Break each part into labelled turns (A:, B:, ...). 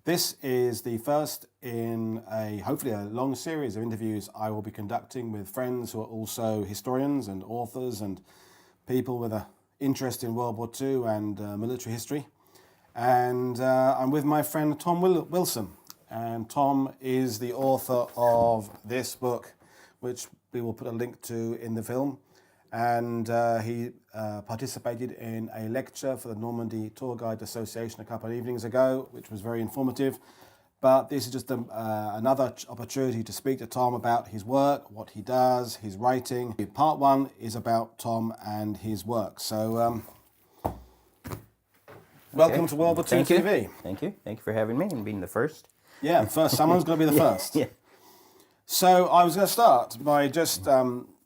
A: This is the first in hopefully a long series of interviews I will be conducting with friends who are also historians and authors and people with an interest in World War II and military history. And I'm with my friend Tom Wilson. And Tom is the author of this book, which we will put a link to in the film. And he participated in a lecture for the Normandy Tour Guide Association a couple of evenings ago, which was very informative. But this is just another opportunity to speak to Tom about his work, what he does, his writing. Part one is about Tom and his work. So welcome to World War II TV.
B: Thank you. Thank you for having me and being the first.
A: Yeah, first. Someone's going to be the first.
B: Yeah.
A: So I was going to start by just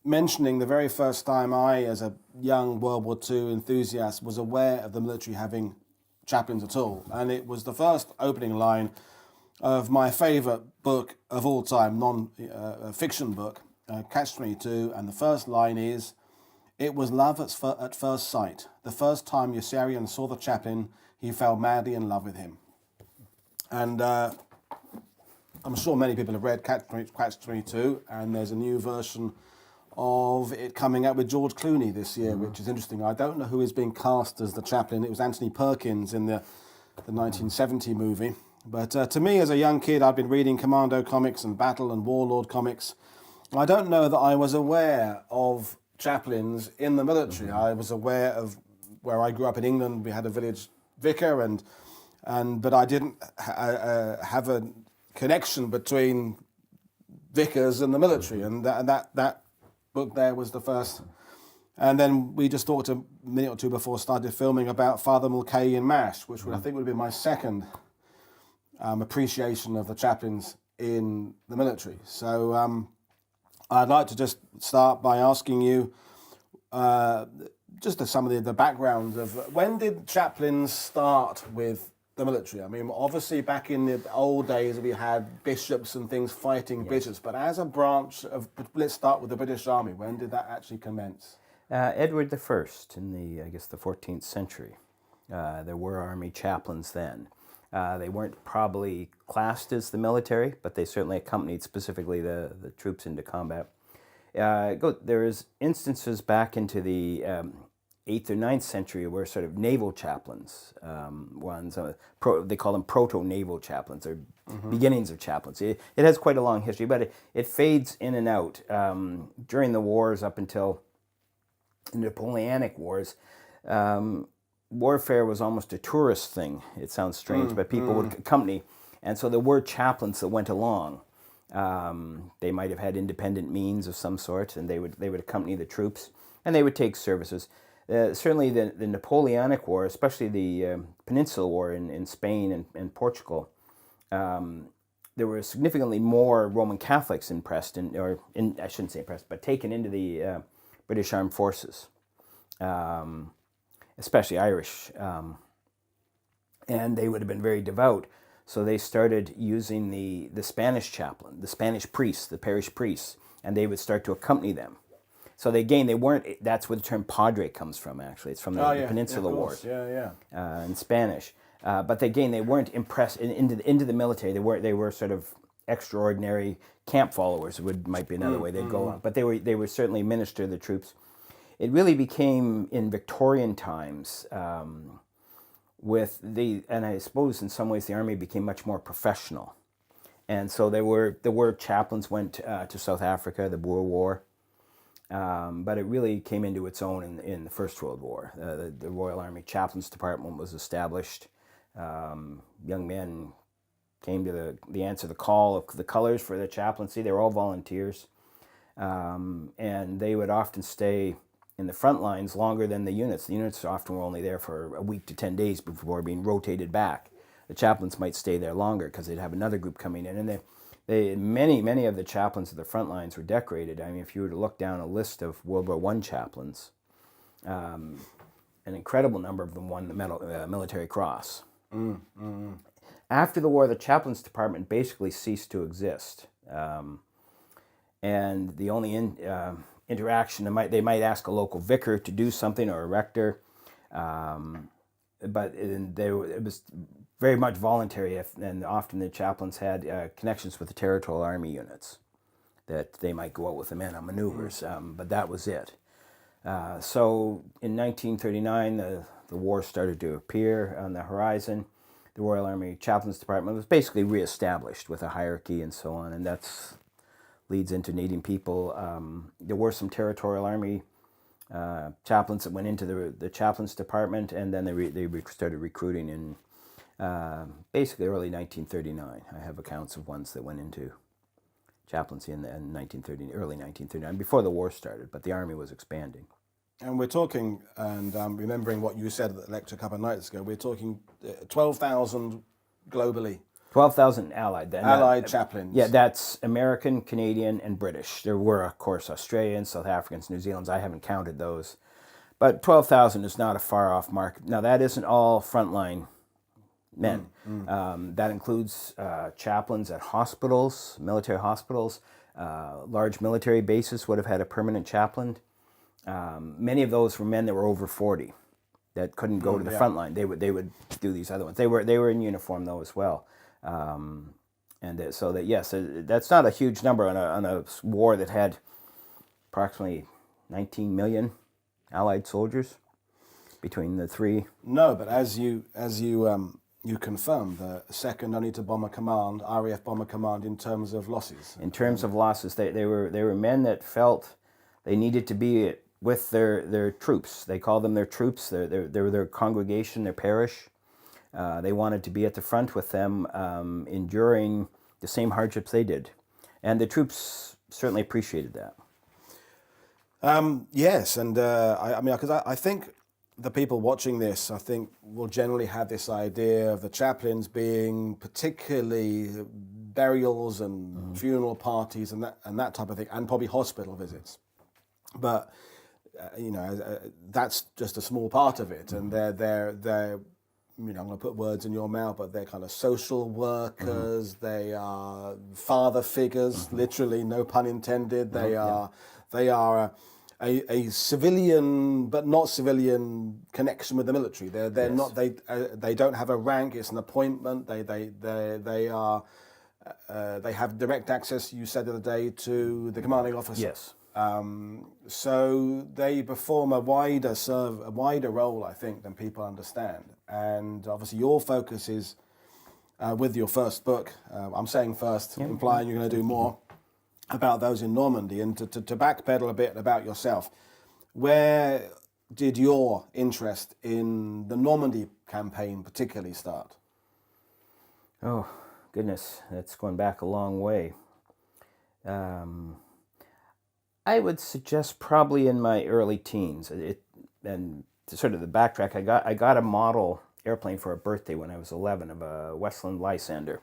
A: mentioning the very first time I, as a young World War II enthusiast, was aware of the military having chaplains at all. And it was the first opening line of my favourite book of all time, non-fiction book, Catch-22. And the first line is, "It was love at first sight. The first time Yossarian saw the chaplain, he fell madly in love with him." And I'm sure many people have read Catch-22, and there's a new version of it coming out with George Clooney this year, which is interesting. I don't know who is being cast as the chaplain. It was Anthony Perkins in the 1970 movie. But to me, as a young kid, I'd been reading Commando comics and Battle and Warlord comics. I don't know that I was aware of chaplains in the military. I was aware of where I grew up in England. We had a village vicar, but I didn't have a connection between vicars and the military, and that book there was the first. And then we just talked a minute or two before started filming about Father Mulcahy in MASH, which I think would have been my second appreciation of the chaplains in the military. So I'd like to just start by asking you just some of the background of when did chaplains start with the military? I mean, obviously back in the old days we had bishops and things fighting bishops, but as a branch of, let's start with the British Army, when did that actually commence?
B: Edward I in the 14th century. There were army chaplains then. They weren't probably classed as the military, but they certainly accompanied specifically the troops into combat. There's instances back into the 8th or 9th century were sort of naval chaplains. They call them proto-naval chaplains, or beginnings of chaplains. It has quite a long history, but it fades in and out. During the wars up until the Napoleonic Wars, warfare was almost a tourist thing. It sounds strange, but people would accompany. And so there were chaplains that went along. They might have had independent means of some sort, and they would accompany the troops, and they would take services. Certainly the Napoleonic War, especially the Peninsula War in Spain and Portugal, there were significantly more Roman Catholics impressed, I shouldn't say impressed, but taken into the British Armed Forces, especially Irish. And they would have been very devout. So they started using the Spanish chaplain, the Spanish priests, the parish priests, and they would start to accompany them. So they weren't, that's where the term padre comes from, actually. It's from the Peninsula Wars in Spanish. But they weren't impressed into the military. They were sort of extraordinary camp followers, might be another way they'd go on. But they were certainly minister to the troops. It really became, in Victorian times, and I suppose in some ways the army became much more professional. And so there were chaplains went to South Africa, the Boer War. But it really came into its own in the First World War. The Royal Army Chaplains Department was established. Young men came to answer the call of the colors for the chaplaincy. They were all volunteers. And they would often stay in the front lines longer than the units. The units often were only there for a week to 10 days before being rotated back. The chaplains might stay there longer because they'd have another group coming in. And many of the chaplains at the front lines were decorated. I mean, if you were to look down a list of World War I chaplains, an incredible number of them won the Military Cross. After the war, the chaplains department basically ceased to exist, and the only interaction they might ask a local vicar to do something, or a rector, it was very much voluntary, and often the chaplains had connections with the territorial army units that they might go out with the men on maneuvers, but that was it. So in 1939, the war started to appear on the horizon. The Royal Army Chaplains Department was basically reestablished with a hierarchy and so on, and that's leads into needing people. There were some territorial army chaplains that went into the chaplains department, and then they started recruiting in basically early 1939. I have accounts of ones that went into chaplaincy in early 1939, before the war started, but the army was expanding.
A: And we're talking, and remembering what you said at the lecture a couple of nights ago, we're talking 12,000 globally.
B: 12,000 allied then.
A: Allied chaplains.
B: Yeah, that's American, Canadian, and British. There were, of course, Australians, South Africans, New Zealanders. I haven't counted those. But 12,000 is not a far-off mark. Now, that isn't all frontline men. That includes chaplains at hospitals, military hospitals. Large military bases would have had a permanent chaplain. Many of those were men that were over 40 that couldn't go to the front line. They would do these other ones. They were in uniform though as well. So that yes, that's not a huge number on a war that had approximately 19 million Allied soldiers between the three.
A: No, but as you confirmed, the second only to Bomber Command, RAF Bomber Command, in terms of losses.
B: In terms of losses, they were men that felt they needed to be with their troops. They called them their troops. They were their congregation, their parish. They wanted to be at the front with them, enduring the same hardships they did. And the troops certainly appreciated that.
A: Yes, and I mean, because I think the people watching this, I think, will generally have this idea of the chaplains being particularly burials and funeral parties and that type of thing, and probably hospital visits. But that's just a small part of it, and they're I'm going to put words in your mouth, but they're kind of social workers. They are father figures, literally, no pun intended. They are a civilian, but not civilian connection with the military. They're not. They don't have a rank. It's an appointment. They have direct access. You said the other day, to the commanding officer.
B: Yes.
A: So they perform a wider role, I think, than people understand. And obviously, your focus is with your first book. I'm saying first, implying you're going to do more about those in Normandy. And to backpedal a bit about yourself, where did your interest in the Normandy campaign particularly start?
B: Oh, goodness, that's going back a long way. I would suggest probably in my early teens. And to sort of the backtrack, I got a model airplane for a birthday when I was 11 of a Westland Lysander.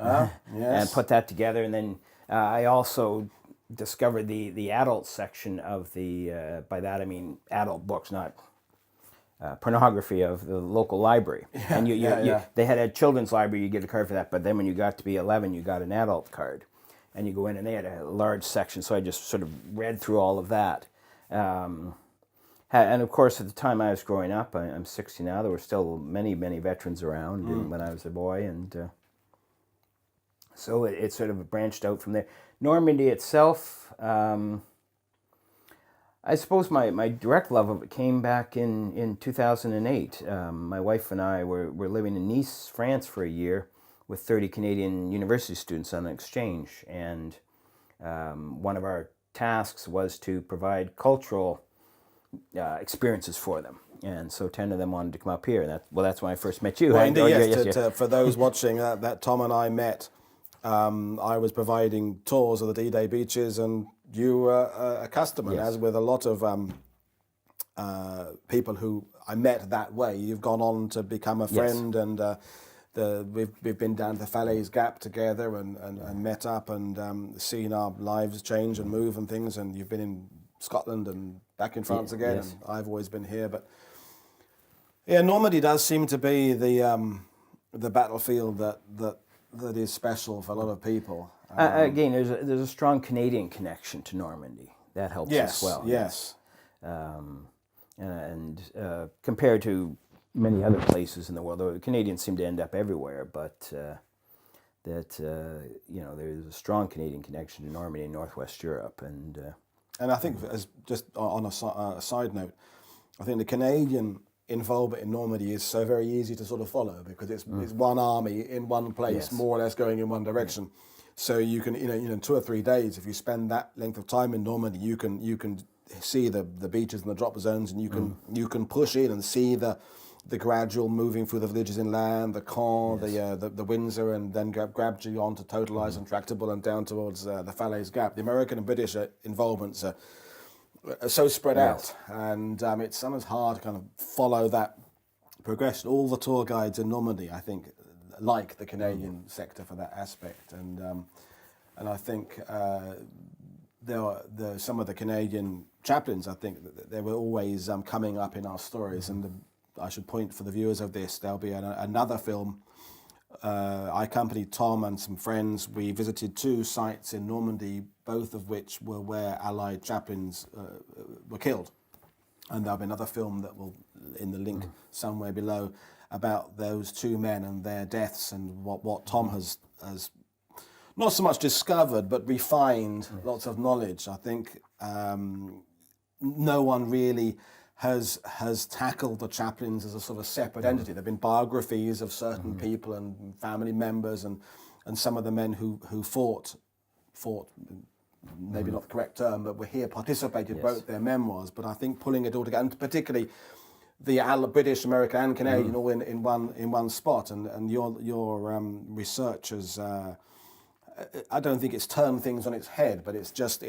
A: Yes.
B: And put that together, and then I also discovered the adult section of the, by that I mean adult books, not pornography, of the local library. And they had a children's library, you get a card for that, but then when you got to be 11, you got an adult card. And you go in, and they had a large section, so I just sort of read through all of that. And of course, at the time I was growing up, I'm 60 now, there were still many, many veterans around when I was a boy, and so it sort of branched out from there. Normandy itself, I suppose my direct love of it came back in 2008. My wife and I were living in Nice, France for a year, with 30 Canadian university students on an exchange, and one of our tasks was to provide cultural experiences for them, and so 10 of them wanted to come up here, and that's when I first met you.
A: Well, indeed, yes. For those watching, that Tom and I met, I was providing tours of the D-Day beaches, and you were a customer, as with a lot of people who I met that way. You've gone on to become a friend, and we've been down to the Falaise Gap together and met up and seen our lives change and move and things. And you've been in Scotland and back in France again. Yes. And I've always been here. But yeah, Normandy does seem to be the battlefield that is special for a lot of people.
B: Again, there's a strong Canadian connection to Normandy. That helps as well.
A: Yes.
B: And compared to many other places in the world. The Canadians seem to end up everywhere, but there's a strong Canadian connection to Normandy and Northwest Europe, and
A: I think, as just on a side note, I think the Canadian involvement in Normandy is so very easy to sort of follow, because it's one army in one place, more or less going in one direction. So you can, in 2 or 3 days, if you spend that length of time in Normandy, you can see the beaches and the drop zones, and you can push in and see the gradual moving through the villages inland, the Caen, the Windsor, and then gradually on to Totalize and Tractable and down towards the Falaise Gap. The American and British involvements are so spread out, and it's sometimes hard to kind of follow that progression. All the tour guides in Normandy, I think, like the Canadian sector for that aspect, and I think some of the Canadian chaplains, I think, they were always coming up in our stories, and I should point for the viewers of this, there'll be another film. I accompanied Tom and some friends. We visited 2 sites in Normandy, both of which were where Allied chaplains were killed. And there'll be another film that will, in the link somewhere below, about those 2 men and their deaths, and what Tom has not so much discovered, but refined lots of knowledge. I think no one really has tackled the chaplains as a sort of separate entity. There have been biographies of certain people and family members, and some of the men who fought, maybe not the correct term, but were here, participated, wrote their memoirs. But I think pulling it all together, and particularly the British, American, and Canadian, all in one spot, and your research has, I don't think it's turned things on its head, but it's just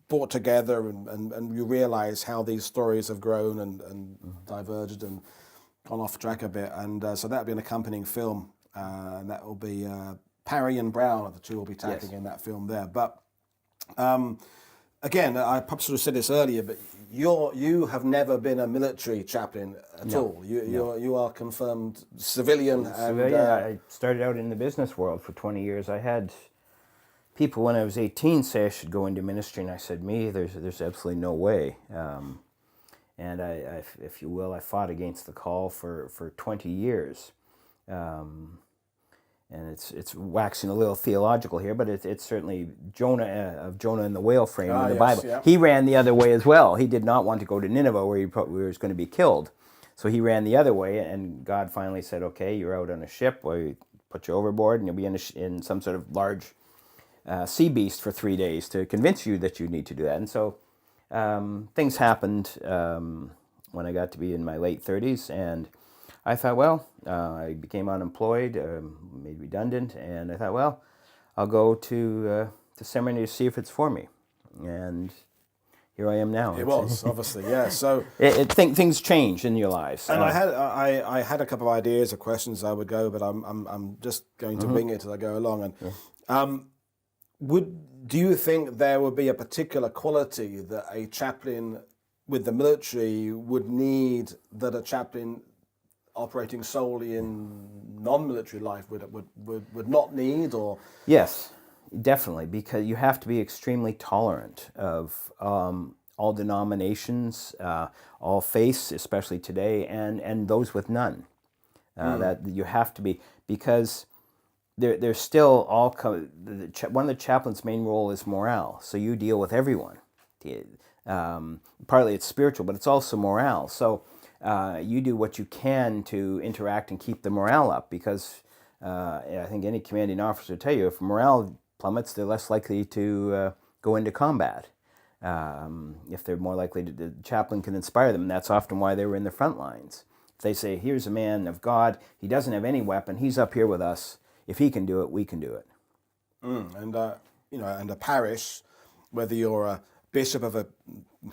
A: brought together, and you realise how these stories have grown and diverged and gone off track a bit, and so that'll be an accompanying film, and that will be Parry and Brown, the 2 will be tackling in that film there. But again, I probably should have said this earlier, but you have never been a military chaplain at all. You are confirmed civilian.
B: I started out in the business world for 20 years. I had people when I was 18 say I should go into ministry, and I said, there's absolutely no way. And I, if you will, I fought against the call for 20 years. And it's waxing a little theological here, but it's certainly Jonah in the whale frame in the Bible. Yeah. He ran the other way as well. He did not want to go to Nineveh, where he was going to be killed. So he ran the other way, and God finally said, okay, you're out on a ship, we put you overboard, and you'll be in some sort of large sea beast for 3 days to convince you that you need to do that. And so things happened when I got to be in my late 30s, and I thought, I became unemployed, made redundant, and I thought, I'll go to seminary to see if it's for me. And here I am now.
A: It was, obviously, yeah. So
B: things change in your lives.
A: And I had a couple of ideas or questions I would go, but I'm just going to wing it as I go along. And do you think there would be a particular quality that a chaplain with the military would need that a chaplain operating solely in non-military life would not need? Or
B: yes, definitely, because you have to be extremely tolerant of all denominations, all faiths, especially today, and those with none. That you have to be, because there's still one of the chaplain's main role is morale. So you deal with everyone. Partly it's spiritual, but it's also morale. So you do what you can to interact and keep the morale up, because I think any commanding officer will tell you, if morale plummets, they're less likely to go into combat. If they're more likely the chaplain can inspire them, and that's often why they were in the front lines. If they say, here's a man of God, he doesn't have any weapon, he's up here with us, if he can do it, we can do it.
A: And a parish, whether you're a bishop of a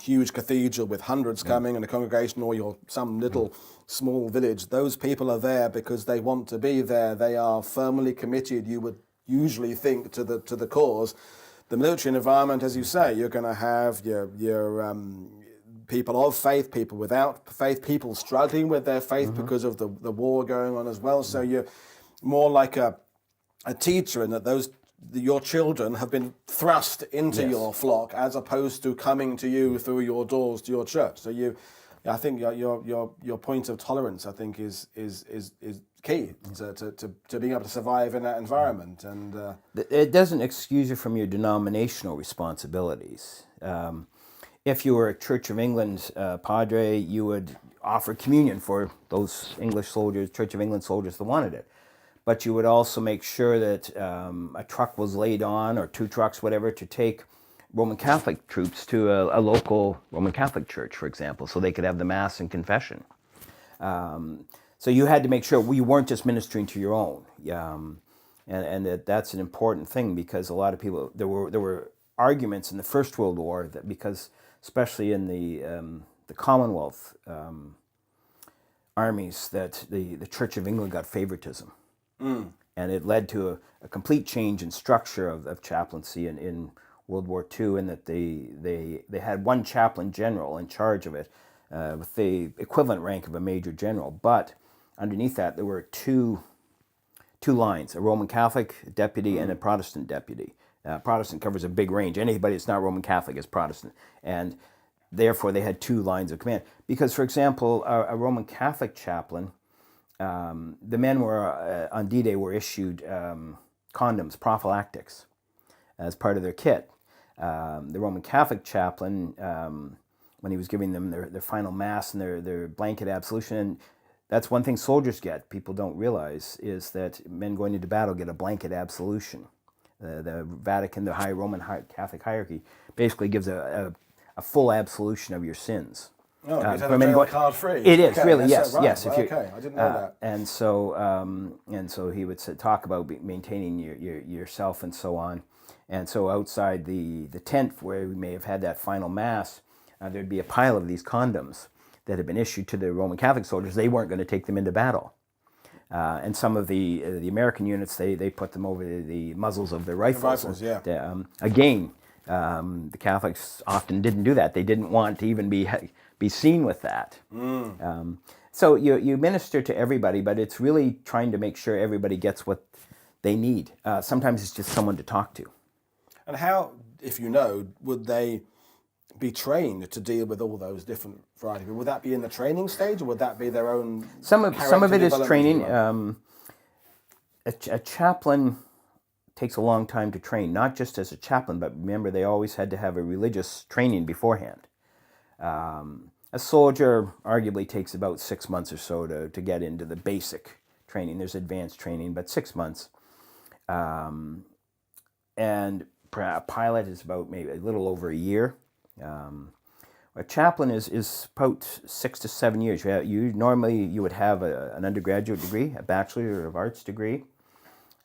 A: huge cathedral with hundreds coming and a congregation, or you're some little small village, those people are there because they want to be there. They are firmly committed, you would usually think, to the cause. The military environment, as you say, you're going to have your people of faith, people without faith, people struggling with their faith because of the war going on as well. So you're more like a teacher, in that your children have been thrust into your flock, as opposed to coming to you through your doors to your church. So I think your point of tolerance, I think, is key to being able to survive in that environment. And
B: it doesn't excuse you from your denominational responsibilities. If you were a Church of England padre, you would offer communion for those English soldiers, Church of England soldiers that wanted it. But you would also make sure that a truck was laid on, or 2 trucks, whatever, to take Roman Catholic troops to a local Roman Catholic church, for example, so they could have the Mass and confession. So you had to make sure you weren't just ministering to your own. And that's an important thing, because a lot of people, there were arguments in the First World War that, because especially in the Commonwealth armies, that the Church of England got favoritism. And it led to a complete change in structure of chaplaincy in World War II, and that they had one chaplain general in charge of it, with the equivalent rank of a major general. But underneath that, there were two lines: a Roman Catholic deputy and a Protestant deputy. Protestant covers a big range. Anybody that's not Roman Catholic is Protestant, and therefore they had 2 lines of command. Because, for example, a Roman Catholic chaplain, the men were on D-Day were issued condoms, prophylactics, as part of their kit. The Roman Catholic chaplain, when he was giving them their final Mass and their blanket absolution, and that's one thing soldiers get, people don't realize, is that men going into battle get a blanket absolution. The Vatican, the high Roman Catholic hierarchy, basically gives a full absolution of your sins.
A: Oh, is that a card free?
B: It is,
A: okay,
B: really, yes,
A: right.
B: yes.
A: Well, okay, I didn't know that.
B: And so he would talk about maintaining yourself and so on. And so outside the tent where we may have had that final Mass, there'd be a pile of these condoms that had been issued to the Roman Catholic soldiers. They weren't going to take them into battle. And some of the American units, they put them over the muzzles of their rifles.
A: The rifles, yeah.
B: The Catholics often didn't do that. They didn't want to even be seen with that. So you minister to everybody, but it's really trying to make sure everybody gets what they need. Sometimes it's just someone to talk to.
A: And how, if you know, would they be trained to deal with all those different varieties? Would that be in the training stage, or would that be their own?
B: Some of it is training. A chaplain takes a long time to train, not just as a chaplain, but remember, they always had to have a religious training beforehand. A soldier arguably takes about 6 months or so to get into the basic training. There's advanced training, but 6 months. And a pilot is about maybe a little over a year. A chaplain is about 6 to 7 years. Normally you would have an undergraduate degree, a Bachelor of Arts degree.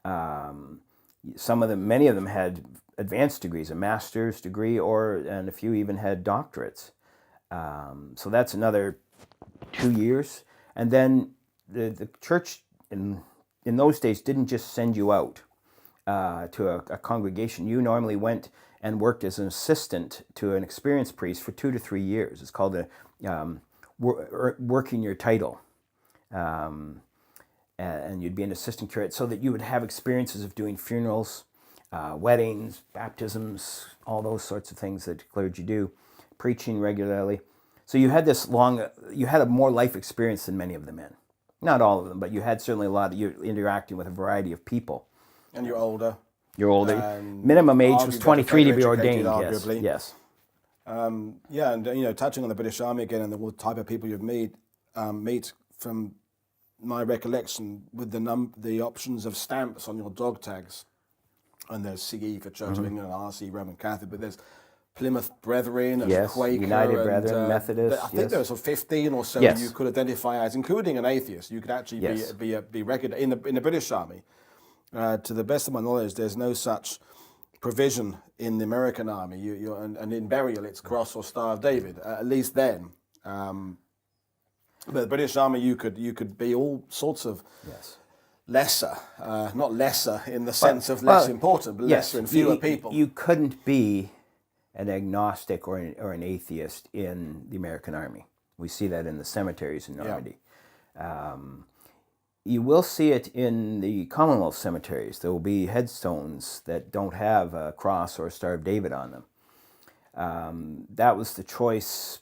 B: Many of them had advanced degrees, a master's degree, and a few even had doctorates. So that's another 2 years. And then the church in those days didn't just send you out to a congregation. You normally went and worked as an assistant to an experienced priest for 2 to 3 years. It's called working your title. And you'd be an assistant curate, so that you would have experiences of doing funerals, weddings, baptisms, all those sorts of things that clergy do, preaching regularly. So you had a more life experience than many of the men. Not all of them, but you had certainly you're interacting with a variety of people.
A: And you're older.
B: Minimum age was 23 to be ordained,
A: arguably.
B: Yes.
A: And touching on the British Army again, and the type of people you'd meet from my recollection, with the options of stamps on your dog tags, and there's CE for Church of England, RC Roman Catholic, but there's Plymouth Brethren, and Quaker,
B: United Brethren, Methodist.
A: I think there was 15 or so you could identify as, including an atheist. You could actually be regular in the British Army. To the best of my knowledge, there's no such provision in the American Army. And in burial, it's Cross or Star of David. At least then. But the British Army, you could be all sorts of lesser, not lesser in the sense of less important, but lesser and fewer people.
B: You couldn't be an agnostic or an atheist in the American Army. We see that in the cemeteries in Normandy. You will see it in the Commonwealth cemeteries. There will be headstones that don't have a cross or a Star of David on them. That was the choice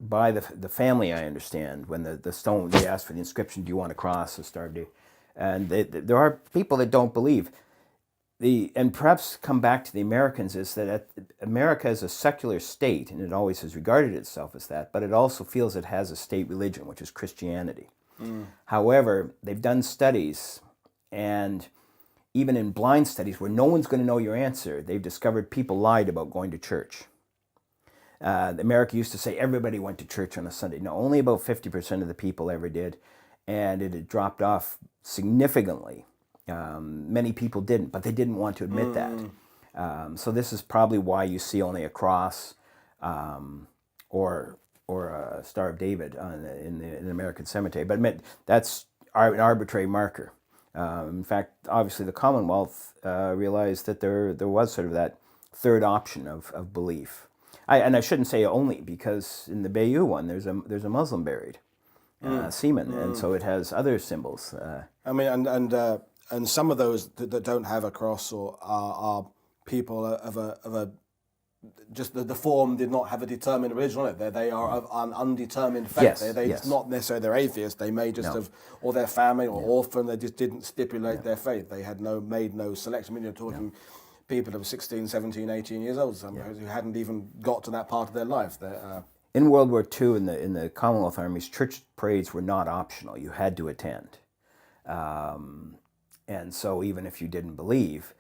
B: by the family, I understand, when the stone, they ask for the inscription, do you want a cross, a Star of David? And there are people that don't believe. And perhaps come back to the Americans, is that America is a secular state, and it always has regarded itself as that, but it also feels it has a state religion, which is Christianity. However, they've done studies, and even in blind studies where no one's going to know your answer, they've discovered people lied about going to church. America used to say everybody went to church on a Sunday. No, only about 50% of the people ever did, and it had dropped off significantly. Many people didn't, but they didn't want to admit that. So this is probably why you see only a cross or a Star of David in an American cemetery. But that's an arbitrary marker. In fact, obviously the Commonwealth realized that there was sort of that third option of belief. And I shouldn't say only, because in the Bayeux one, there's a Muslim buried, seaman, and so it has other symbols.
A: I mean, and some of those that don't have a cross or are people of a just the form did not have a determined religion on it. They are of an undetermined faith.
B: Yes.
A: Not necessarily they're atheists. They may just have, or their family or orphan. They just didn't stipulate their faith. They had made no selection. I mean, you're talking people of 16, 17, 18 years old, who hadn't even got to that part of their life.
B: In World War II, in the Commonwealth armies, church parades were not optional. You had to attend. And so even if you didn't believe,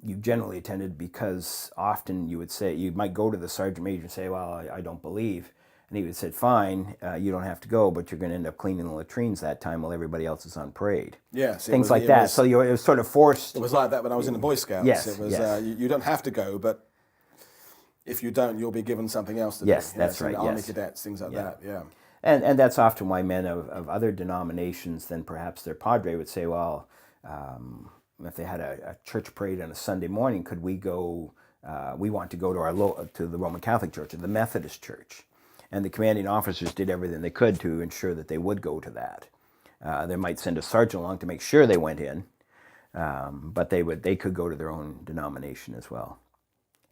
B: you generally attended, because often you might go to the sergeant major and say, well, I don't believe. And he would say, fine, you don't have to go, but you're going to end up cleaning the latrines that time while everybody else is on parade.
A: Yes.
B: Things like that. So it was sort of forced.
A: It was like that when I was in the Boy Scouts.
B: Yes.
A: It was, you don't have to go, but if you don't, you'll be given something else to do.
B: Yes, that's right.
A: Army cadets, things like that, yeah.
B: And that's often why men of other denominations than perhaps their padre would say, well, if they had a church parade on a Sunday morning, could we go, we want to go to the Roman Catholic Church or the Methodist Church. And the commanding officers did everything they could to ensure that they would go to that. They might send a sergeant along to make sure they went in, but they could go to their own denomination as well.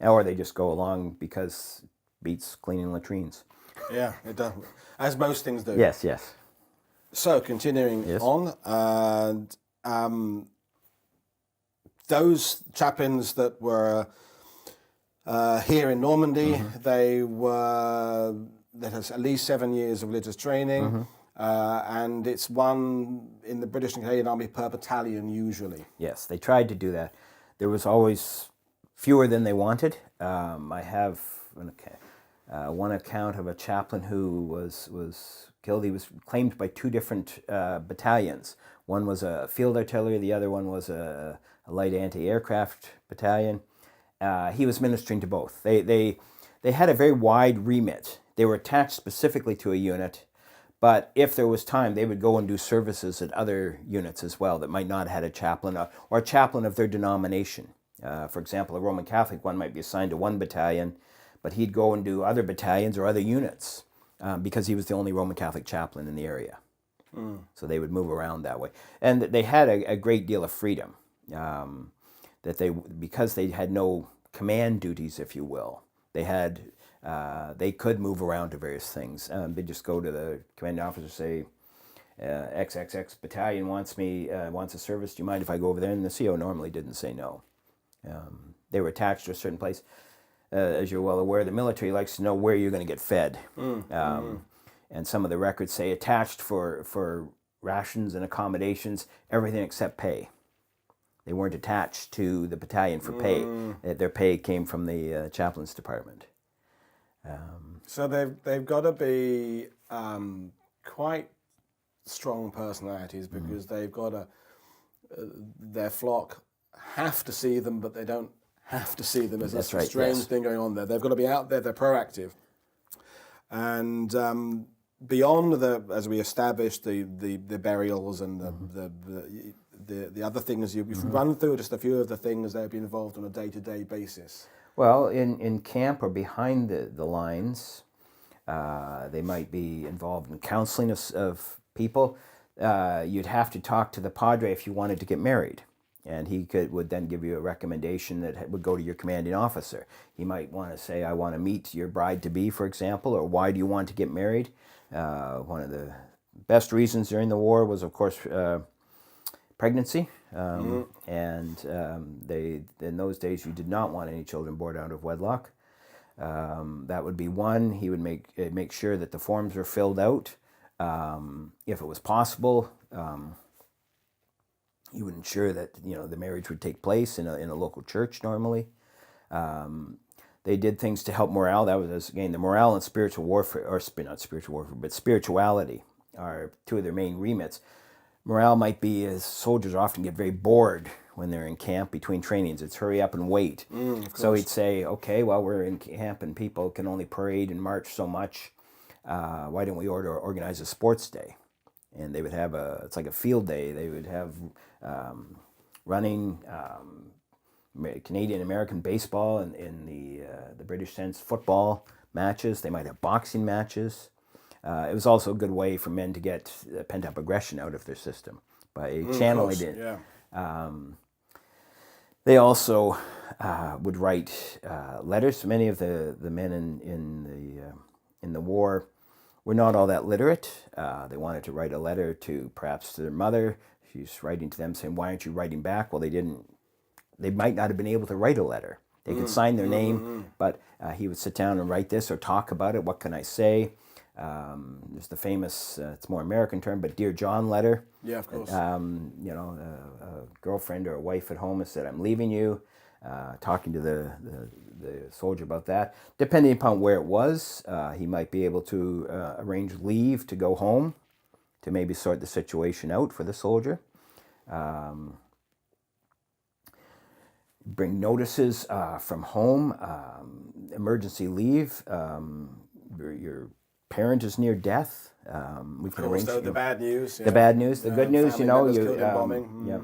B: Or they just go along because it beats cleaning latrines.
A: Yeah, it does. As most things do.
B: Yes.
A: So, continuing on, and those chaplains that were here in Normandy, that has at least 7 years of religious training, and it's one in the British and Canadian Army per battalion usually.
B: Yes, they tried to do that. There was always fewer than they wanted. I have one account of a chaplain who was killed. He was claimed by two different battalions. One was a field artillery, the other one was a light anti-aircraft battalion. He was ministering to both. They had a very wide remit. They were attached specifically to a unit, but if there was time, they would go and do services at other units as well that might not have had a chaplain or a chaplain of their denomination. For example, a Roman Catholic one might be assigned to one battalion, but he'd go and do other battalions or other units because he was the only Roman Catholic chaplain in the area. So they would move around that way. And they had a great deal of freedom because they had no command duties, if you will. They could move around to various things. They'd just go to the commanding officer and say, XXX battalion wants a service. Do you mind if I go over there? And the CO normally didn't say no. They were attached to a certain place. As you're well aware, the military likes to know where you're going to get fed. And some of the records say attached for rations and accommodations, everything except pay. They weren't attached to the battalion for pay. Their pay came from the chaplain's department.
A: So they've got to be quite strong personalities because they've got their flock have to see them, but they don't have to see them. There's a strange thing going on there. They've got to be out there. They're proactive, and beyond as we established the burials and the other things, you've run through just a few of the things they've been involved on a day-to-day basis.
B: Well, in camp or behind the lines, they might be involved in counseling of people. You'd have to talk to the padre if you wanted to get married. And he would then give you a recommendation that would go to your commanding officer. He might want to say, I want to meet your bride-to-be, for example, or why do you want to get married? One of the best reasons during the war was, of course, pregnancy. And in those days, you did not want any children born out of wedlock. That would be one. He would make sure that the forms were filled out. If it was possible, he would ensure that the marriage would take place in a local church normally. They did things to help morale. That was, again, the morale and spiritual warfare, or not spiritual warfare, but spirituality are two of their main remits. Morale might be, as soldiers often get very bored when they're in camp between trainings. It's hurry up and wait. So he'd say, okay, well, we're in camp and people can only parade and march so much. Why don't we organize a sports day? And they would have it's like a field day. They would have running, Canadian American baseball, and in the British sense, football matches. They might have boxing matches. It was also a good way for men to get pent-up aggression out of their system by channeling it.
A: Yeah.
B: They also would write letters. Many of the men in the war were not all that literate. They wanted to write a letter perhaps to their mother. She's writing to them saying, "Why aren't you writing back?" Well, they might not have been able to write a letter. They could sign their name, but he would sit down and write this or talk about it. What can I say? There's the famous, it's more American term, but Dear John letter.
A: Yeah, of course.
B: A girlfriend or a wife at home has said, "I'm leaving you," talking to the soldier about that. Depending upon where it was, he might be able to arrange leave to go home to maybe sort the situation out for the soldier. Bring notices from home, emergency leave, your parent is near death. We can arrange
A: the bad news.
B: The bad news, the good news.
A: Killed in bombing.
B: Yeah.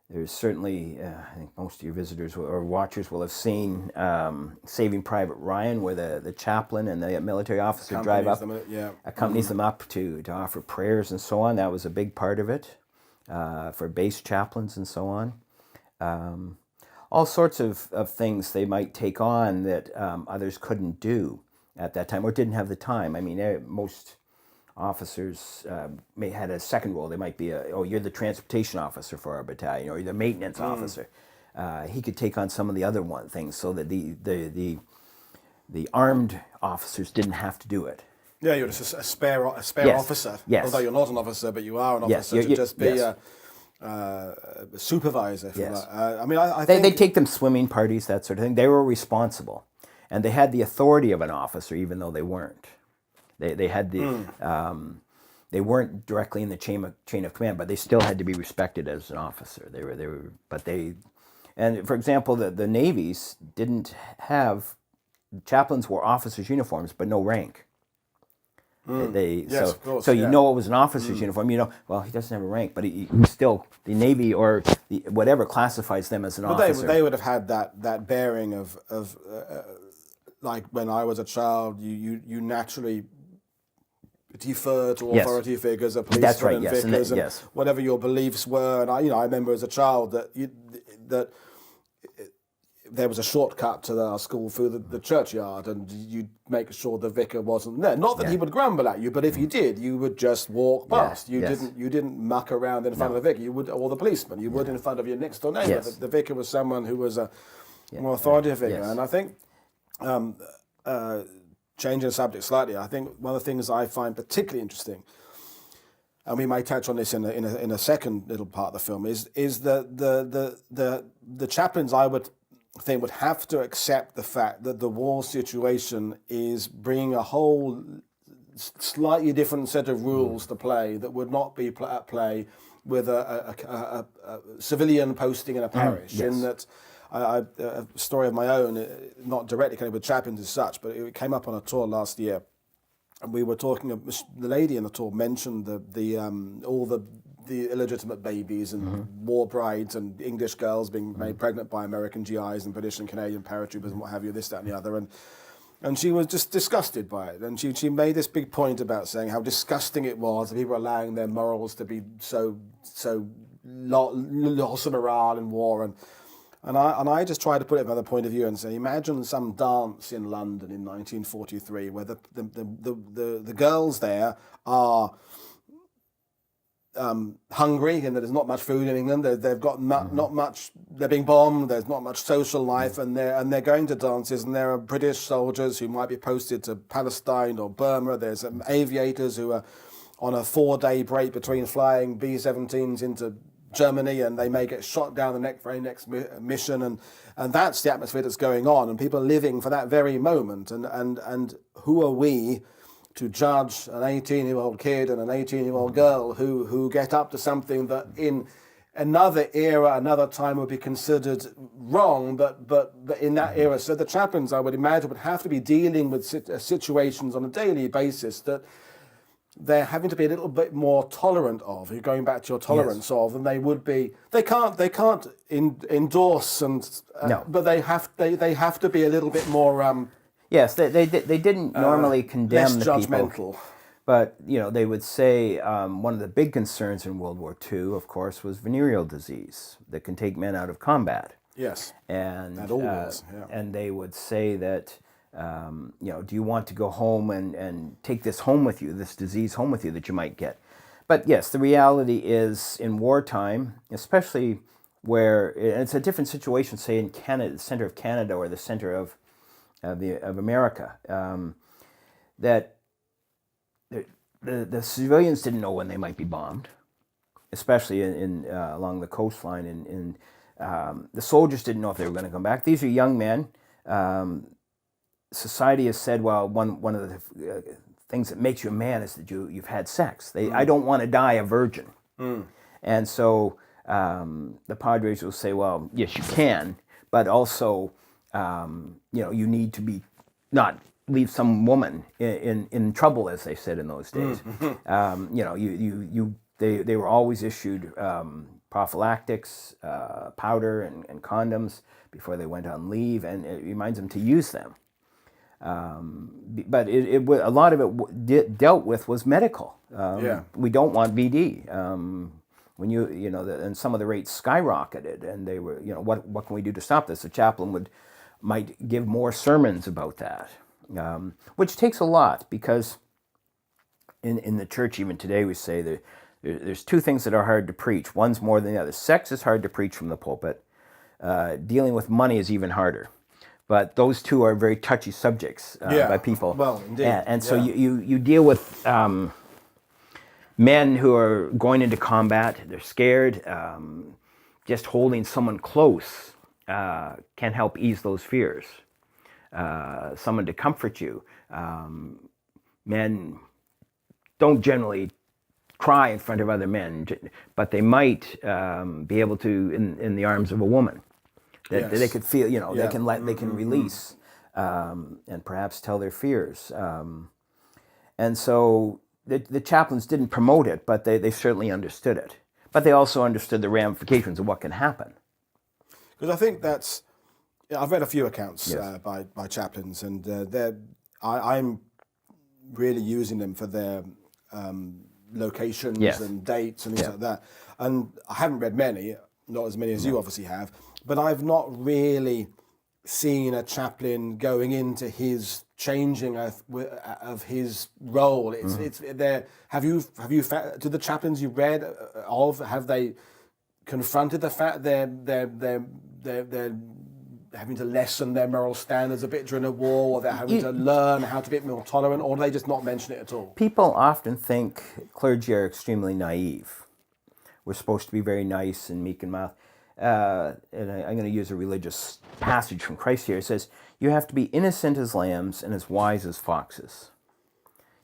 B: There's certainly, I think most of your visitors or watchers will have seen Saving Private Ryan, where the chaplain and the military officer drive up, accompanies them up to offer prayers and so on. That was a big part of it for base chaplains and so on. All sorts of things they might take on that others couldn't do at that time or didn't have the time. I mean, most officers may had a second role. They might be you're the transportation officer for our battalion, or you're the maintenance officer. He could take on some of the other things so that the armed officers didn't have to do it.
A: Yeah, you're just a spare officer.
B: Yes.
A: Although you're not an officer, but you are an officer. To just be a supervisor. I think
B: they take them swimming parties, that sort of thing. They were responsible, and they had the authority of an officer, even though they weren't. They had they weren't directly in the chain of command, but they still had to be respected as an officer. And for example, the navies didn't have, chaplains wore officers' uniforms, but no rank.
A: Of course,
B: so you know it was an officer's uniform. You know, well, he doesn't have a rank, but he still, the Navy or whatever classifies them as an officer.
A: They would have had that bearing of like when I was a child, you naturally defer to authority figures, policemen and vicars, and whatever your beliefs were. And I remember as a child that there was a shortcut to our school through the churchyard, and you'd make sure the vicar wasn't there. Not that he would grumble at you, but if you did, you would just walk past. You didn't muck around in front of the vicar. You would, or the policeman. You would in front of your next door neighbour. The vicar was someone who was a more authoritative figure, and I think. Changing the subject slightly, I think one of the things I find particularly interesting, and we may touch on this in a second little part of the film, is the chaplains, I would think, would have to accept the fact that the war situation is bringing a whole slightly different set of rules to play that would not be at play with a civilian posting in a parish. In that. A story of my own, not directly connected with chaplains as such, but it came up on a tour last year, and we were talking. The lady in the tour mentioned all the illegitimate babies and war brides and English girls being made pregnant by American GIs and British and Canadian paratroopers and what have you, this, that, and the other, and she was just disgusted by it, and she made this big point about saying how disgusting it was that people were allowing their morals to be so loss of morale in war, and I just try to put it from another point of view and say, imagine some dance in London in 1943 where the girls there are hungry, and there's not much food in England. They've got not much. They're being bombed. There's not much social life, and they're going to dances. And there are British soldiers who might be posted to Palestine or Burma. There's aviators who are on a 4-day break between flying B-17s into Germany, and they may get shot down the very next mission, and that's the atmosphere that's going on, and people are living for that very moment. And who are we to judge an 18-year-old kid and an 18-year-old girl who get up to something that in another era, another time would be considered wrong, but in that era. So the chaplains, I would imagine, would have to be dealing with situations on a daily basis that they're having to be a little bit more tolerant of. You're going back to your tolerance of, than they would be. They can't endorse but they have to be a little bit more.
B: Yes, they didn't normally condemn
A: less
B: the
A: judgmental.
B: people, but they would say one of the big concerns in World War II, of course, was venereal disease that can take men out of combat.
A: Yes,
B: and
A: that all was. Yeah.
B: And they would say that do you want to go home and take this home with you, this disease home with you that you might get? But yes, the reality is in wartime, especially where it's a different situation, say in Canada, the center of Canada or the center of America, that the civilians didn't know when they might be bombed, especially in along the coastline. And the soldiers didn't know if they were going to come back. These are young men. Society has said, well, one of the things that makes you a man is that you've had sex. I don't want to die a virgin. And so the Padres will say, well, yes, you can, but also you need to be not leave some woman in trouble, as they said in those days. They were always issued prophylactics, powder and condoms before they went on leave, and it reminds them to use them. But a lot of it dealt with was medical. We don't want VD. When and some of the rates skyrocketed, and they were, what can we do to stop this? The chaplain might give more sermons about that, which takes a lot, because in the church even today we say that there's two things that are hard to preach. One's more than the other. Sex is hard to preach from the pulpit. Dealing with money is even harder. But those two are very touchy subjects by people.
A: Well, indeed.
B: And so you deal with men who are going into combat. They're scared. Just holding someone close can help ease those fears. Someone to comfort you. Men don't generally cry in front of other men, but they might be able to in the arms of a woman. That they could feel, they can release and perhaps tell their fears. And so the chaplains didn't promote it, but they certainly understood it. But they also understood the ramifications of what can happen.
A: Because I think I've read a few accounts by chaplains, and I'm really using them for their locations and dates and things like that. And I haven't read many, not as many as you obviously have, but I've not really seen a chaplain going into his changing of his role. It's there. Have you to the chaplains you read of, have they confronted the fact they're having to lessen their moral standards a bit during a war, or they're having to learn how to be more tolerant, or do they just not mention it at all?
B: People often think clergy are extremely naive. We're supposed to be very nice and meek and mild. And I'm going to use a religious passage from Christ here. It says, you have to be innocent as lambs and as wise as foxes.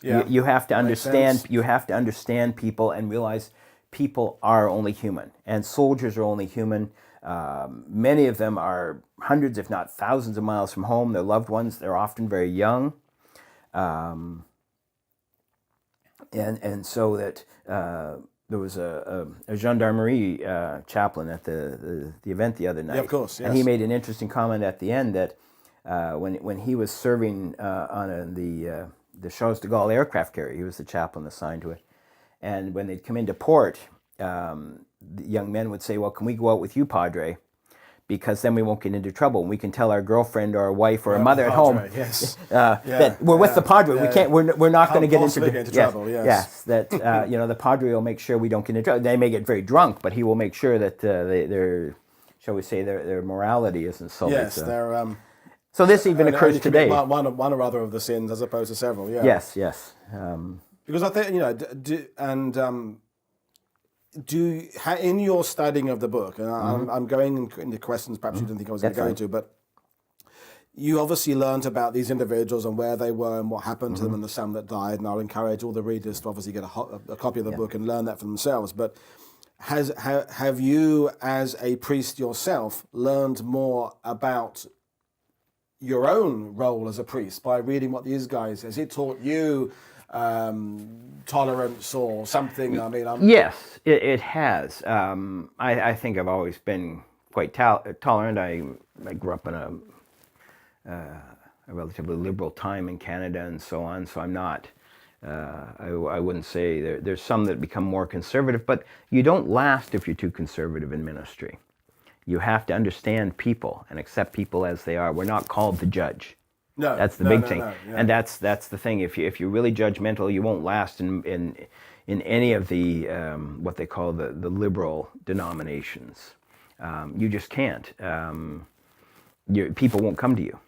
B: Yeah. You have to understand. You have to understand people and realize people are only human, and soldiers are only human. Many of them are hundreds, if not thousands of miles from home. Their loved ones, they're often very young. And so that there was a gendarmerie chaplain at the event the other night.
A: Yeah, of course, yes.
B: And he made an interesting comment at the end that when he was serving on the Charles de Gaulle aircraft carrier, he was the chaplain assigned to it. And when they'd come into port, the young men would say, well, can we go out with you, Padre? Because then we won't get into trouble. And we can tell our girlfriend or our wife or our mother at home
A: yes.
B: that we're with the Padre. We can't. We're not going to get into
A: trouble. Yes.
B: Yes. That the Padre will make sure we don't get into trouble. They may get very drunk, but he will make sure that their, shall we say, their morality isn't sullied.
A: Yes, they're.
B: So this even occurs today.
A: One or other of the sins, as opposed to several. Yeah.
B: Yes.
A: Because I think in your studying of the book, and I'm going into questions perhaps you didn't think I was going to go into, but you obviously learned about these individuals and where they were and what happened to them and the some that died, and I'll encourage all the readers to obviously get a copy of the book and learn that for themselves. But have you, as a priest yourself, learned more about your own role as a priest by reading what these guys? Has it taught you tolerance or something? I mean,
B: yes, it has. I think I've always been quite tolerant. I grew up in a relatively liberal time in Canada and so on, so I'm not. I wouldn't say there's some that become more conservative, but you don't last if you're too conservative in ministry. You have to understand people and accept people as they are. We're not called to judge.
A: No,
B: that's the big thing,
A: yeah.
B: And that's the thing. If you're really judgmental, you won't last in any of the what they call the liberal denominations. You just can't. People won't come to you,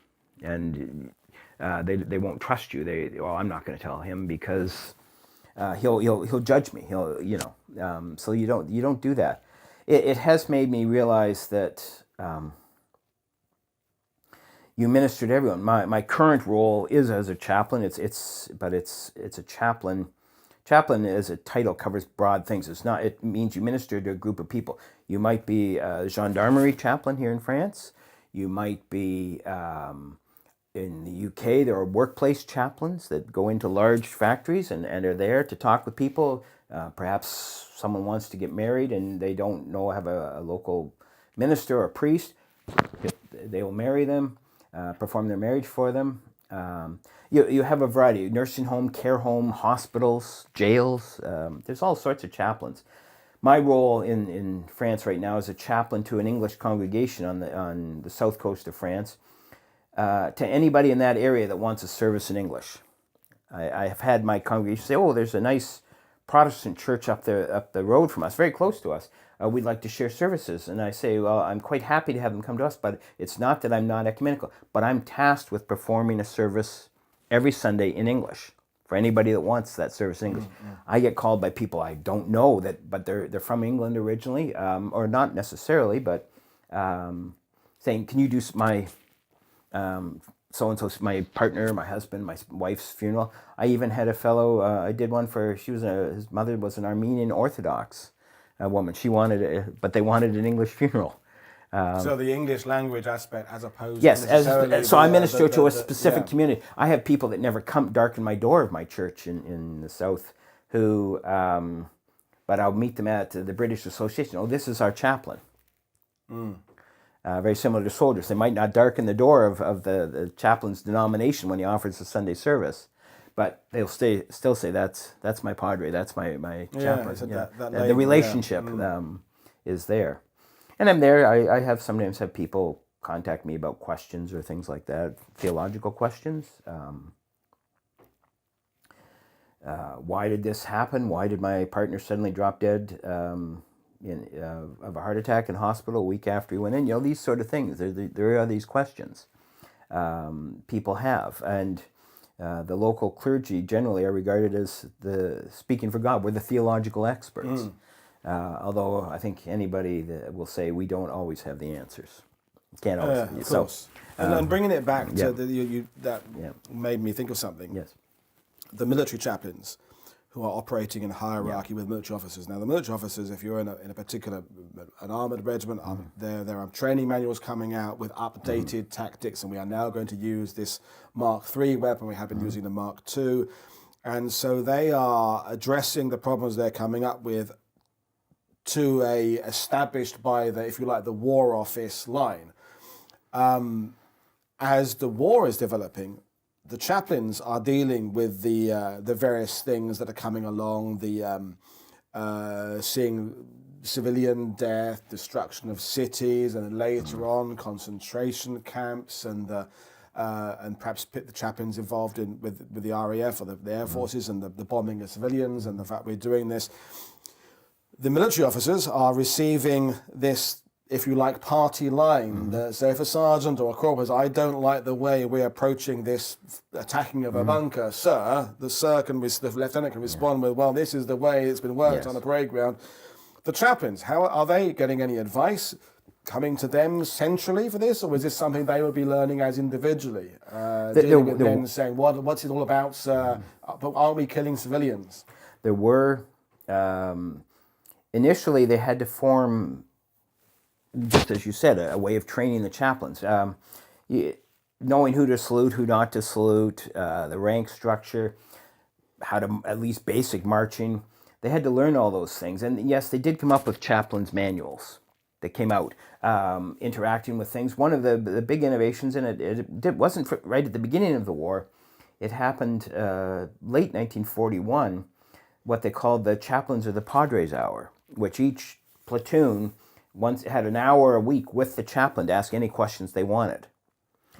B: and they won't trust you. I'm not going to tell him because he'll judge me. So you don't do that. It has made me realize that. You minister to everyone. My current role is as a chaplain. It's a chaplain. Chaplain as a title covers broad things. It means you minister to a group of people. You might be a gendarmerie chaplain here in France. You might be in the UK. There are workplace chaplains that go into large factories and are there to talk with people. Perhaps someone wants to get married and they don't have a local minister or priest. They will marry them. Perform their marriage for them. You have a variety: nursing home, care home, hospitals, jails. There's all sorts of chaplains. My role in France right now is a chaplain to an English congregation on the south coast of France. To anybody in that area that wants a service in English, I have had my congregation say, "Oh, there's a nice Protestant church up the road from us, very close to us. We'd like to share services." And I say, well, I'm quite happy to have them come to us, but it's not that I'm not ecumenical, but I'm tasked with performing a service every Sunday in English for anybody that wants that service in English. I get called by people I don't know, but they're from England originally, or not necessarily, but saying, can you do my so-and-so, my partner, my husband, my wife's funeral? I even had a fellow, I did one for, his mother was an Armenian Orthodox woman. She wanted it, but they wanted an English funeral.
A: So the English language aspect, as opposed
B: yes,
A: to
B: so I minister to a specific community. I have people that never come darken my door of my church in the south, who, but I'll meet them at the British Association. Oh, this is our chaplain. Very similar to soldiers. They might not darken the door of the chaplain's denomination when he offers a Sunday service, but they'll still say, that's my padre, that's my chaplain. The relationship is there. And I'm there. I sometimes have people contact me about questions or things like that, theological questions. Why did this happen? Why did my partner suddenly drop dead of a heart attack in hospital a week after he went in? These sort of things. There are these questions people have. And the local clergy generally are regarded as the speaking for God. We're the theological experts. Although I think anybody that will say we don't always have the answers. Can't always.
A: Of course. And bringing it back to that made me think of something.
B: Yes.
A: The military chaplains who are operating in hierarchy with military officers. Now, the military officers, if you're in a particular, an armoured regiment, there are training manuals coming out with updated tactics, and we are now going to use this Mark III weapon. We have been using the Mark II. And so they are addressing the problems they're coming up with to a established by the, if you like, the War Office line. As the war is developing, the chaplains are dealing with the various things that are coming along, the seeing civilian death, destruction of cities, and later on concentration camps, and perhaps the chaplains involved with the RAF or the Air Forces and the bombing of civilians, and the fact we're doing this. The military officers are receiving this, if you like, party line. So if a sergeant or a corporal says, I don't like the way we're approaching this attacking of a bunker, sir, the lieutenant can respond with, well, this is the way it's been worked on the parade ground. The chaplains, how are they getting any advice coming to them centrally for this, or is this something they would be learning as individually? Dealing with men saying, what's it all about, sir? But aren't we killing civilians?
B: There were, initially they had to form, just as you said, a way of training the chaplains. Knowing who to salute, who not to salute, the rank structure, how to, at least basic marching. They had to learn all those things. And yes, they did come up with chaplains' manuals that came out, interacting with things. One of the big innovations in it wasn't right at the beginning of the war. It happened late 1941, what they called the Chaplains of the Padres Hour, which each platoon once had an hour a week with the chaplain to ask any questions they wanted.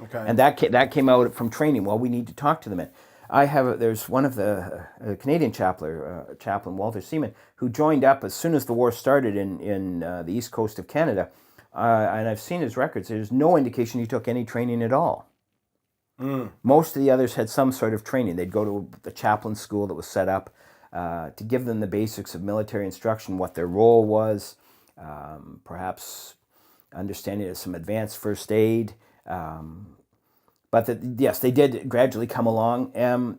A: Okay.
B: And that came out from training. Well, we need to talk to the men. There's one of the Canadian chaplain Walter Seaman, who joined up as soon as the war started in the east coast of Canada, and I've seen his records. There's no indication he took any training at all. Most of the others had some sort of training. They'd go to the chaplain school that was set up to give them the basics of military instruction, what their role was, perhaps understanding of some advanced first aid. But yes, they did gradually come along.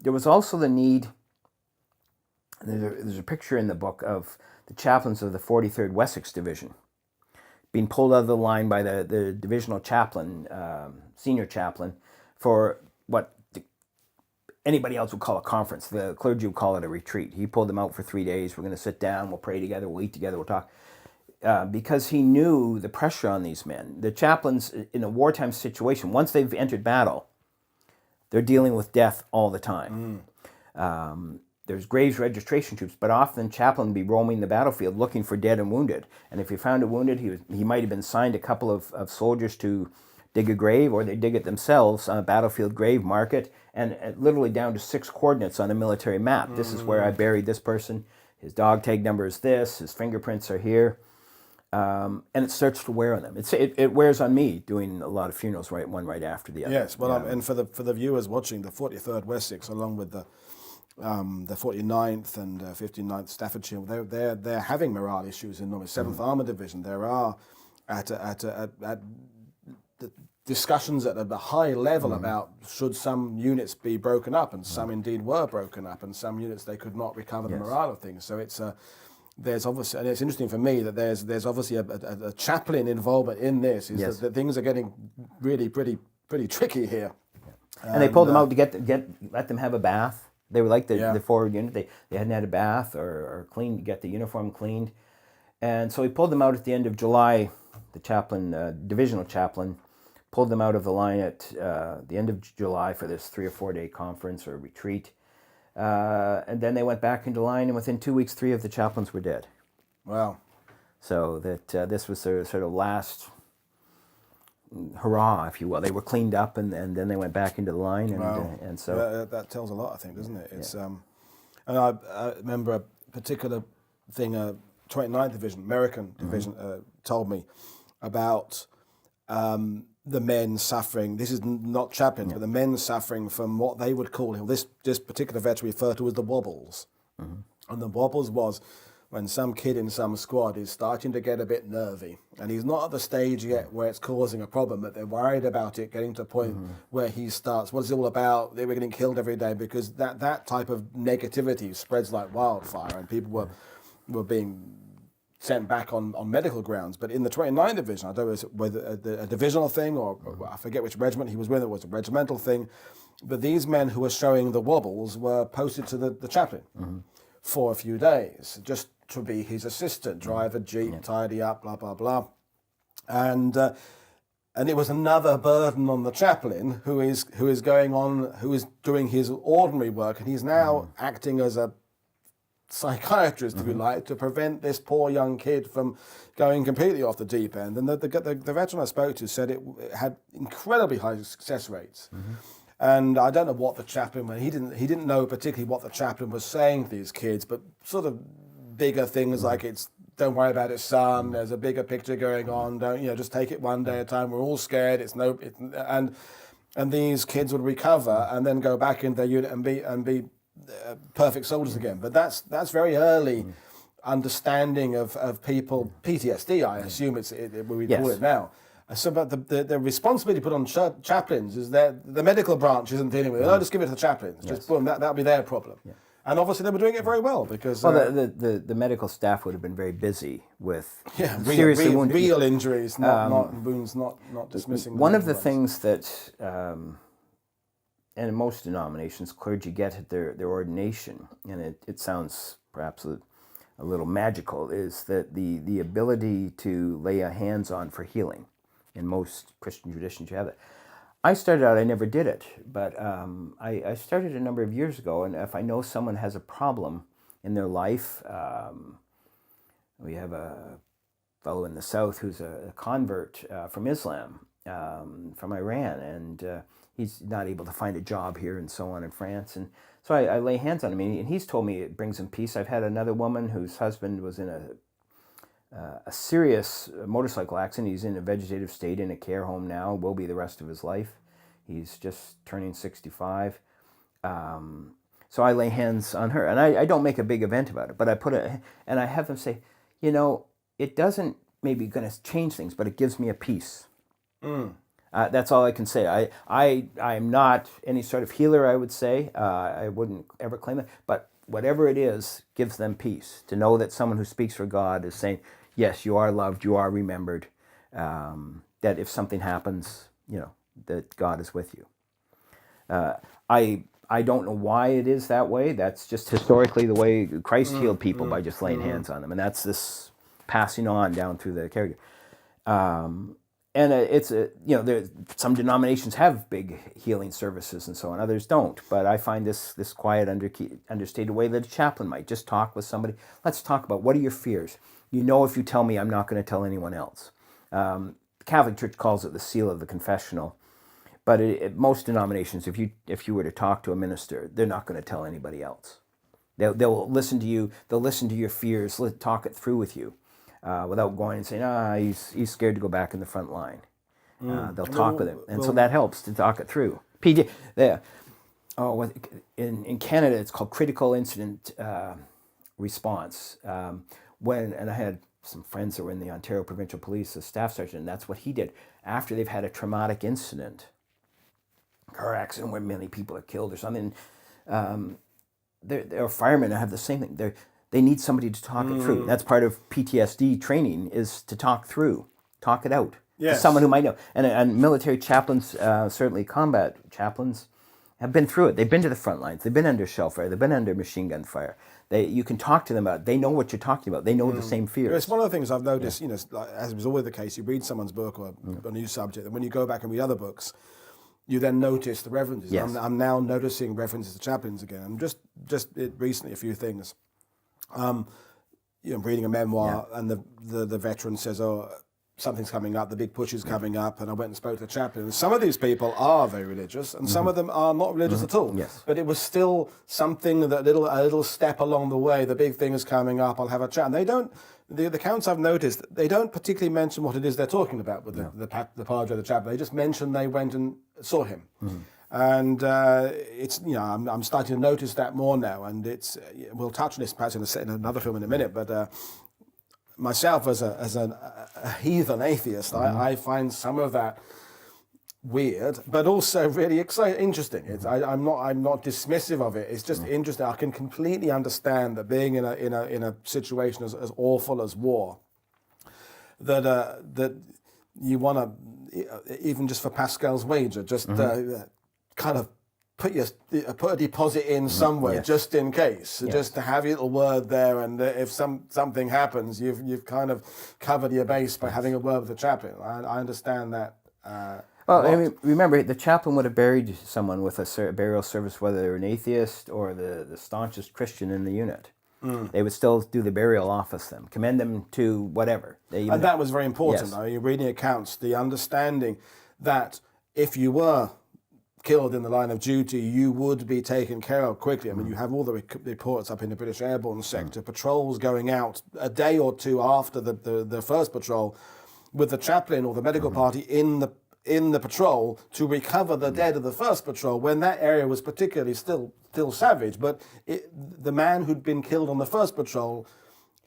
B: There was also the need, there's a picture in the book of the chaplains of the 43rd Wessex Division being pulled out of the line by the divisional chaplain, senior chaplain, for what anybody else would call a conference. The clergy would call it a retreat. He pulled them out for 3 days. We're going to sit down, we'll pray together, we'll eat together, we'll talk. Because he knew the pressure on these men. The chaplains in a wartime situation, once they've entered battle, they're dealing with death all the time. There's graves registration troops, but often chaplain would be roaming the battlefield looking for dead and wounded. And if he found a wounded, he might have been assigned a couple of soldiers to dig a grave, or they dig it themselves on a battlefield grave, mark it, and literally down to 6 coordinates on a military map. This is where I buried this person. His dog tag number is this. His fingerprints are here. And it starts to wear on them. It wears on me doing a lot of funerals, one right after the other.
A: Yes, well, and for the viewers watching, the 43rd Wessex, along with the 49th and 59th Staffordshire, they're having morale issues in the 7th Armour Division. There are at discussions at a high level about should some units be broken up, and some indeed were broken up, and some units they could not recover the morale of things. So it's there's obviously, and it's interesting for me that there's obviously a chaplain involvement in this. That things are getting really pretty tricky here.
B: And they pulled them out to let them have a bath. They were like the forward unit. They hadn't had a bath or cleaned, get the uniform cleaned, and so he pulled them out at the end of July. The chaplain, divisional chaplain, pulled them out of the line at the end of July for this 3 or 4 day conference or retreat. And then they went back into line, and within 2 weeks, 3 of the chaplains were dead.
A: Wow.
B: So that this was their sort of last hurrah, if you will. They were cleaned up, and then they went back into the line. And so...
A: that tells a lot, I think, doesn't it? It's and I remember a particular thing, 29th Division, American Division, told me about... the men suffering, this is not chaplains, but the men suffering from what they would call, this particular veteran referred to as the wobbles. And the wobbles was when some kid in some squad is starting to get a bit nervy, and he's not at the stage yet where it's causing a problem, but they're worried about it getting to a point where he starts, what's it all about? They were getting killed every day, because that type of negativity spreads like wildfire, and people were being sent back on medical grounds. But in the 29th Division, I don't know whether a divisional thing or I forget which regiment he was with, it was a regimental thing, but these men who were showing the wobbles were posted to the chaplain for a few days, just to be his assistant, drive a jeep, tidy up, blah, blah, blah. And it was another burden on the chaplain who is doing his ordinary work, and he's now acting as a psychiatrist, if you like, to prevent this poor young kid from going completely off the deep end. And the veteran I spoke to said it had incredibly high success rates. And I don't know what the chaplain, he didn't know particularly what the chaplain was saying to these kids, but sort of bigger things like don't worry about it, son. There's a bigger picture going on. Don't just take it one day at a time. We're all scared. And these kids would recover and then go back into their unit and be perfect soldiers again. But that's very early understanding of people PTSD. I assume we call it now. So, but the responsibility put on chaplains is that the medical branch isn't dealing with it. Oh, just give it to the chaplains. Just boom, that'll be their problem. And obviously they were doing it very well because...
B: Well, the medical staff would have been very busy with
A: real injuries, not wounds, not dismissing.
B: One of the things that, and in most denominations, clergy get at their ordination, and it sounds perhaps a little magical, is that the ability to lay hands on for healing. In most Christian traditions, you have it. I started out, I never did it, but I started a number of years ago, and if I know someone has a problem in their life, we have a fellow in the south who's a convert from Islam, from Iran, and he's not able to find a job here and so on in France, and so I lay hands on him, and he's told me it brings him peace. I've had another woman whose husband was in a serious motorcycle accident. He's in a vegetative state in a care home now, will be the rest of his life. He's just turning 65. So I lay hands on her, and I don't make a big event about it, but and I have them say, it doesn't maybe going to change things, but it gives me a peace. That's all I can say. I'm not any sort of healer, I would say. I wouldn't ever claim it, but whatever it is gives them peace to know that someone who speaks for God is saying, yes, you are loved, you are remembered, that if something happens, that God is with you. I don't know why it is that way. That's just historically the way Christ healed people, by just laying hands on them. And that's this passing on down through the character. And it's some denominations have big healing services and so on. Others don't. But I find this quiet, understated way that a chaplain might just talk with somebody. Let's talk about, what are your fears? If you tell me, I'm not going to tell anyone else. The Catholic Church calls it the seal of the confessional. But most denominations, if you were to talk to a minister, they're not going to tell anybody else. They'll listen to you. They'll listen to your fears. Talk it through with you. Without going and saying, he's scared to go back in the front line. They'll talk with him. And so that helps to talk it through. In Canada, it's called critical incident response. And I had some friends that were in the Ontario Provincial Police, a staff sergeant, and that's what he did. After they've had a traumatic incident, car accident where many people are killed or something, they're firemen have the same thing. They need somebody to talk it through. That's part of PTSD training, is to talk it out.
A: Yes.
B: To someone who might know. And military chaplains, certainly combat chaplains, have been through it. They've been to the front lines. They've been under shell fire. They've been under machine gun fire. You can talk to them about it. They know what you're talking about. They know the same fears.
A: It's one of the things I've noticed, as was always the case, you read someone's book or a new subject, and when you go back and read other books, you then notice the references.
B: Yes.
A: I'm now noticing references to chaplains again. And just recently, a few things. I'm reading a memoir, and the veteran says, something's coming up, the big push is coming up, and I went and spoke to the chaplain. And some of these people are very religious, and some of them are not religious at all.
B: Yes.
A: But it was still something, a little step along the way. The big thing is coming up, I'll have a chat. And they don't, the accounts I've noticed, they don't particularly mention what it is they're talking about with the padre, the chaplain. They just mention they went and saw him. And it's, I'm starting to notice that more now, and it's, we'll touch on this perhaps in another film in a minute, but myself as a heathen atheist, I find some of that weird, but also really interesting. I'm not dismissive of it. It's just interesting. I can completely understand that being in a situation as awful as war, that you want to, even just for Pascal's wager, just kind of put a deposit in somewhere, just in case, just to have your little word there, and if something happens, you've kind of covered your base by having a word with the chaplain. I understand that.
B: Remember, the chaplain would have buried someone with a burial service, whether they're an atheist or the staunchest Christian in the unit. They would still do the burial office them, commend them to whatever.
A: And that was very important.
B: Yes.
A: I mean, you're reading accounts, the understanding that if you were killed in the line of duty, you would be taken care of quickly. I mean, you have all the reports up in the British Airborne sector, patrols going out a day or two after the first patrol with the chaplain or the medical party in the patrol to recover the dead of the first patrol when that area was particularly still savage. But the man who'd been killed on the first patrol,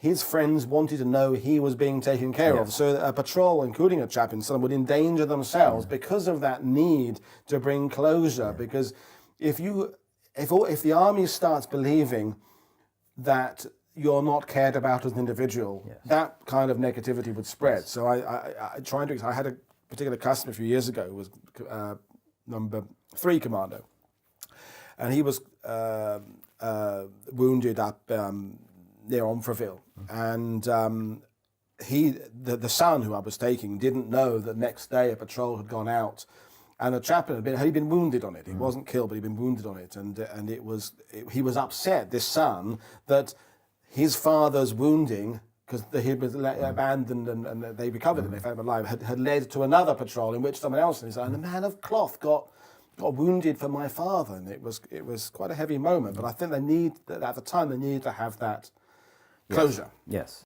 A: his friends wanted to know he was being taken care of. So a patrol, including a chaplain, some would endanger themselves because of that need to bring closure. Because if the army starts believing that you're not cared about as an individual, that kind of negativity would spread. So I had a particular customer a few years ago who was number 3 commando, and he was wounded up near Omfreville, and the son who I was taking didn't know that next day a patrol had gone out, and the chaplain had been wounded on it. He wasn't killed, but he'd been wounded on it, and he was upset, this son, that his father's wounding, because he was abandoned and they recovered him, they found him alive, had led to another patrol in which someone else, and a man of cloth got wounded for my father, and it was quite a heavy moment. But I think at the time they needed to have that closure.
B: Yes.